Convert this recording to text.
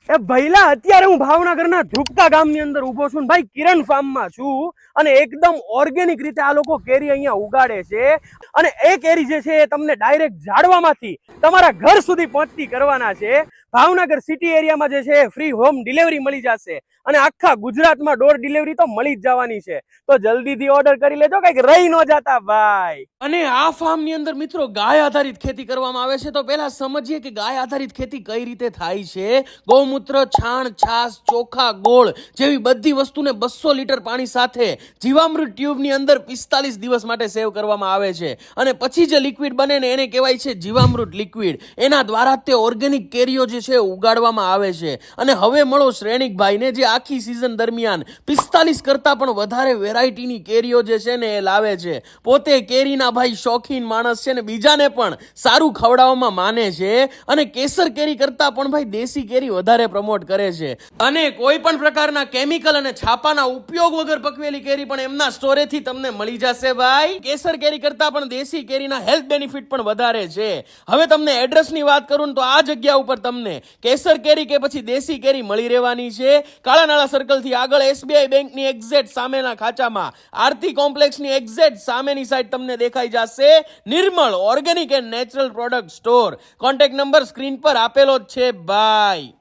એ ભઈલા અત્યારે હું ભાવનગરના ધ્રુપકા ગામની અંદર ઊભો છું ને ભાઈ કિરણ ફાર્મમાં છું અને એકદમ ઓર્ગેનિક રીતે આ લોકો કેરી અહીંયા ઉગાડે છે અને એ કેરી જે છે એ તમને ડાયરેક્ટ ઝાડવામાંથી તમારા ઘર સુધી પહોંચતી કરવાના છે. ભાવનગર સિટી એરિયામાં જે છે ફ્રી હોમ ડિલિવરી મળી જશે અને આખા ગુજરાતમાં ડોર ડિલિવરી તો મળી જ જવાની છે. તો જલ્દીથી ઓર્ડર કરી લેજો, કઈક રહી ન જાતા ભાઈ. અને આ ફાર્મની અંદર મિત્રો ગાય આધારિત ખેતી કરવામાં આવે છે. તો પહેલા સમજીએ કે ગાય આધારિત ખેતી કઈ રીતે થાય છે. ગૌમૂત્ર, છાણ, છાશ, ચોખા, ગોળ જેવી બધી વસ્તુને 200 લીટર પાણી સાથે જીવામૃત ટ્યુબની અંદર 45 દિવસ માટે સેવ કરવામાં આવે છે અને પછી જે લિક્વિડ બને ને એને કહેવાય છે જીવામૃત લિક્વિડ. એના દ્વારા તે ઓર્ગેનિક કેરીઓ જે છે ઉગાડવામાં આવે છે. અને હવે મળો શ્રેણિકભાઈને જે આખી સિઝન દરમિયાન 45 કરતા પણ વધારે વેરાયટીની કેરીઓ જે છે ને એ લાવે છે. પોતે કેરીના ભાઈ શોખીન માણસ છે ને બીજાને પણ સારું ખવડાવવામાં માને છે અને કેસર કેરી કરતા પણ ભાઈ દેશી કેરી વધારે પ્રમોટ કરે છે અને કોઈ પણ પ્રકારના કેમિકલ અને છાપાના ઉપયોગ વગર પકવેલી કેરી પણ એમના સ્ટોરેથી તમને મળી જશે ભાઈ. કેસર કેરી કરતા પણ દેશી કેરીના હેલ્થ બેનિફિટ પણ વધારે છે. હવે તમને એડ્રેસની વાત કરું તો આ જગ્યા ઉપર તમને કેસર કેરી કે પછી દેશી કેરી મળી રહેવાની છે. કાળા નાળા સર્કલથી આગળ SBI બેંકની એક્ઝેક્ટ સામેના ખાચામાં આરતી કોમ્પ્લેક્સની એક્ઝેક્ટ સામેની સાઈડ તમને દેખાઈ જશે Nirmal organic and natural product store. Contact number screen પર આપેલો જ છે ભાઈ.